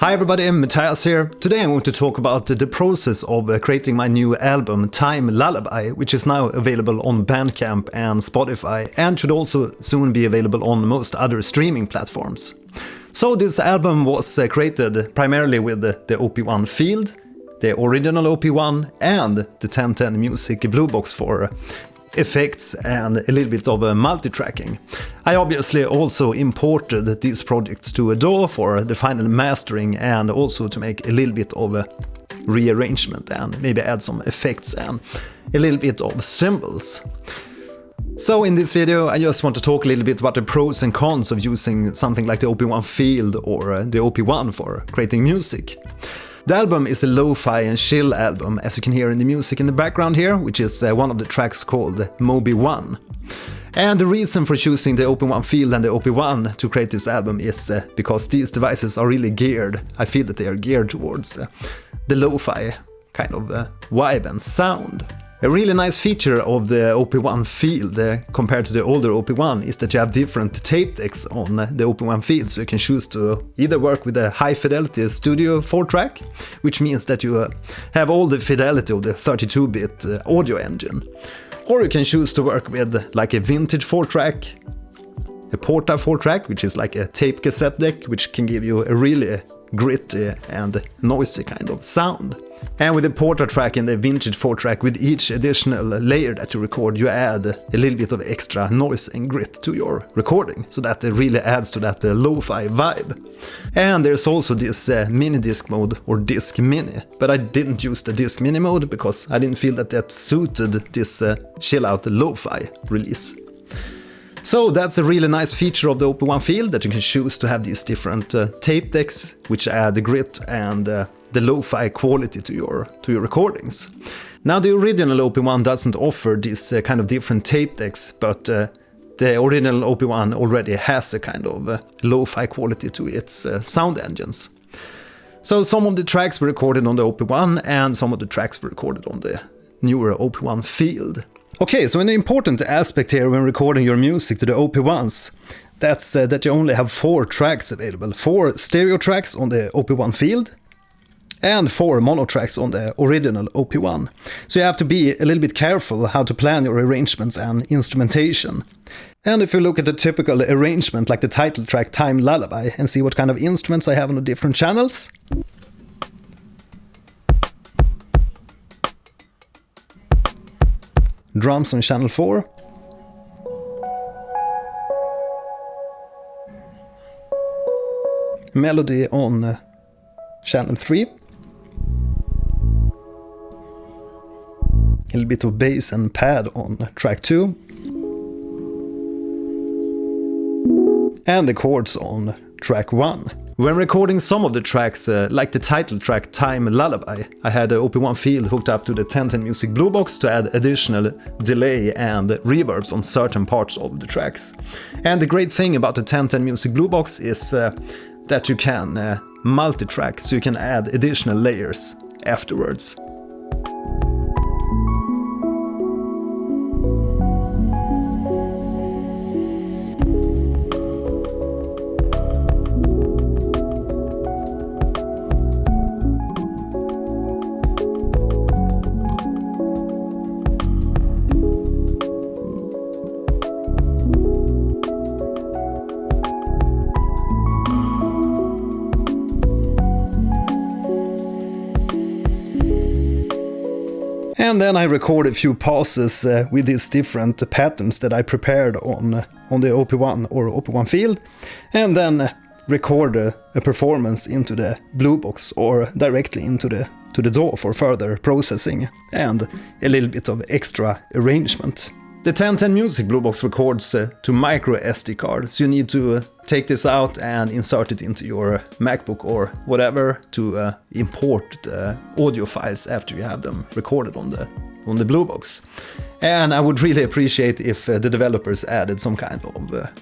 Hi everybody, Matthias here. Today I'm going to talk about the process of creating my new album Time Lullaby, which is now available on Bandcamp and Spotify and should also soon be available on most other streaming platforms. So this album was created primarily with the OP-1 field, the original OP-1 and the 1010 Music BlueBox for effects and a little bit of multi-tracking. I obviously also imported these projects to DAW for the final mastering and also to make a little bit of a rearrangement and maybe add some effects and a little bit of symbols. So in this video I just want to talk a little bit about the pros and cons of using something like the OP-1 field or the OP-1 for creating music. The album is a lo-fi and chill album, as you can hear in the music in the background here, which is one of the tracks called OP-1. And the reason for choosing the OP-1 field and the OP-1 to create this album is because these devices are really geared, I feel that they are geared towards the lo-fi kind of vibe and sound. A really nice feature of the OP-1 field compared to the older OP-1 is that you have different tape decks on the OP-1 field, so you can choose to either work with a high fidelity Studio 4-track, which means that you have all the fidelity of the 32-bit audio engine, or you can choose to work with like a vintage 4-track, a Porta 4-track, which is like a tape cassette deck, which can give you a really gritty and noisy kind of sound. And with the Porta track and the vintage 4-track, with each additional layer that you record, you add a little bit of extra noise and grit to your recording, so that it really adds to that lo-fi vibe. And there's also this mini disc mode, or disc mini, but I didn't use the disc mini mode because I didn't feel that suited this chill out lo-fi release. So that's a really nice feature of the OP-1 field, that you can choose to have these different tape decks, which add the grit and the lo-fi quality to your recordings. Now the original OP-1 doesn't offer this kind of different tape decks, but the original OP-1 already has a kind of lo-fi quality to its sound engines. So some of the tracks were recorded on the OP-1 and some of the tracks were recorded on the newer OP-1 field. Okay, so an important aspect here when recording your music to the OP-1s, that's that you only have 4 tracks available. 4 stereo tracks on the OP-1 field and 4 mono tracks on the original OP-1. So you have to be a little bit careful how to plan your arrangements and instrumentation. And if you look at the typical arrangement like the title track Time Lullaby and see what kind of instruments I have on the different channels. Drums on channel 4. Melody on channel 3. A little bit of bass and pad on track 2. And the chords on track 1. When recording some of the tracks, like the title track Time Lullaby, I had the OP-1 field hooked up to the 1010 Music BlueBox to add additional delay and reverbs on certain parts of the tracks. And the great thing about the 1010 Music BlueBox is that you can multi-track, so you can add additional layers afterwards. And then I record a few pauses with these different patterns that I prepared on the OP-1 or OP-1 field, and then record a performance into the BlueBox or directly into the DAW for further processing and a little bit of extra arrangement. The 1010 Music BlueBox records to micro SD card, so you need to take this out and insert it into your MacBook or whatever to import the audio files after you have them recorded on the BlueBox. And I would really appreciate if the developers added some kind of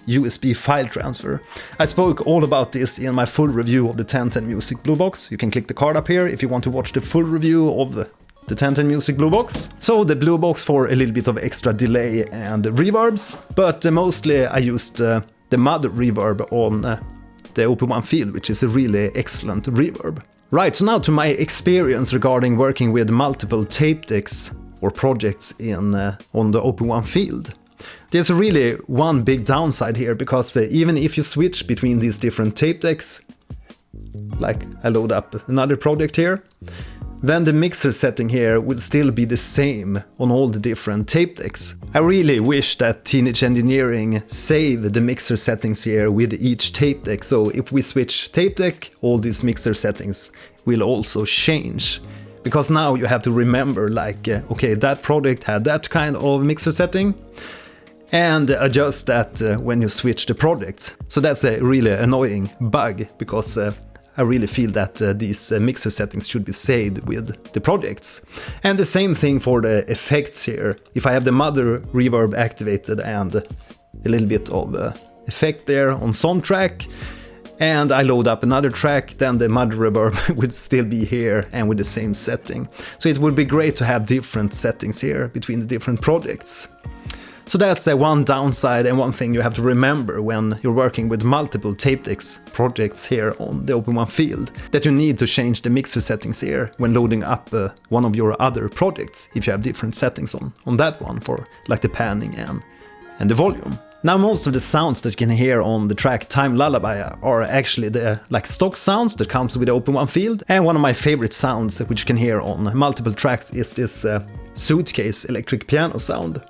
USB file transfer. I spoke all about this in my full review of the 1010 Music BlueBox. You can click the card up here if you want to watch the full review of the 1010 Music BlueBox. So the BlueBox for a little bit of extra delay and reverbs, but mostly I used the mud reverb on the OP-1 field, which is a really excellent reverb. Right, so now to my experience regarding working with multiple tape decks or projects on the OP-1 field. There's really one big downside here, because even if you switch between these different tape decks, like I load up another project here, then the mixer setting here would still be the same on all the different tape decks. I really wish that Teenage Engineering saved the mixer settings here with each tape deck, so if we switch tape deck, all these mixer settings will also change. Because now you have to remember, like, okay, that project had that kind of mixer setting, and adjust that when you switch the projects. So that's a really annoying bug, because I really feel that these mixer settings should be saved with the projects. And the same thing for the effects here. If I have the mother reverb activated and a little bit of effect there on some track, and I load up another track, then the mother reverb would still be here and with the same setting. So it would be great to have different settings here between the different projects. So that's one downside and one thing you have to remember when you're working with multiple tape decks projects here on the OP-1 field, that you need to change the mixer settings here when loading up one of your other projects, if you have different settings on that one for like the panning and the volume. Now most of the sounds that you can hear on the track Time Lullaby are actually the like stock sounds that comes with the OP-1 field, and one of my favorite sounds which you can hear on multiple tracks is this suitcase electric piano sound.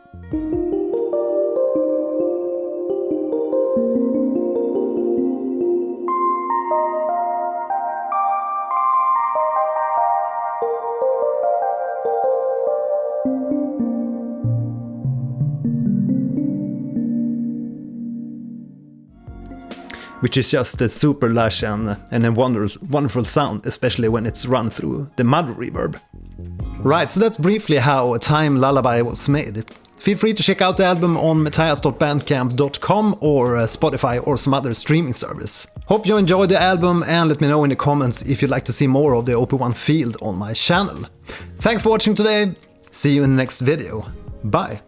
Which is just a super lush and a wonderful sound, especially when it's run through the mud reverb. Right, so that's briefly how Time Lullaby was made. Feel free to check out the album on matthias.bandcamp.com or Spotify or some other streaming service. Hope you enjoyed the album, and let me know in the comments if you'd like to see more of the OP-1 field on my channel. Thanks for watching today, see you in the next video, bye!